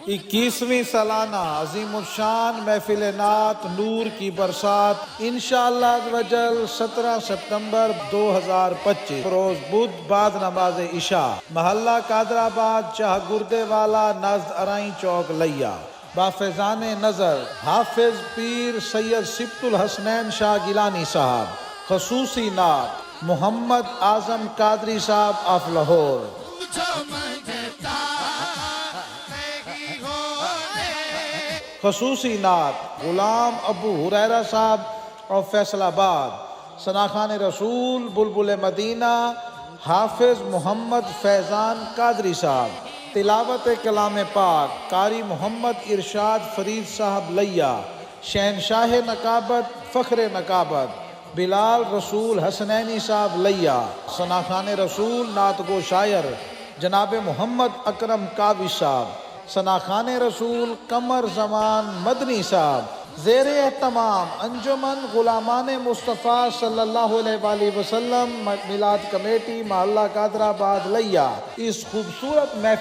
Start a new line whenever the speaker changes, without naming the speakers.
21ویں سالانہ عظیم الشان محفل نعت نور کی برسات انشاءاللہ عزوجل 17 ستمبر 2025 روز بدھ بعد نماز عشاء محلہ قادر آباد چاہ گردے والا نزد ارائیں چوک لیا بافیضان نظر حافظ پیر سید سبط الحسنین شاہ گیلانی صاحب خصوصی نعت محمد اعظم قادری صاحب آف لاہور خصوصی نعت غلام ابو ہریرہ صاحب اور فیصل آباد ثناخان رسول بلبل مدینہ حافظ محمد فیضان قادری صاحب تلاوت کلام پاک قاری محمد ارشاد فرید صاحب لیا شہنشاہ نقابت فخر نقابت بلال رسول حسنینی صاحب لیا ثناخان رسول نعت گو شاعر جناب محمد اکرم کاوی صاحب ثناخان رسول قمر زمان مدنی صاحب زیر اہتمام انجمن غلامان مصطفیٰ صلی اللہ علیہ وآلہ وسلم میلاد کمیٹی محلہ قادر آباد لیا اس خوبصورت محفل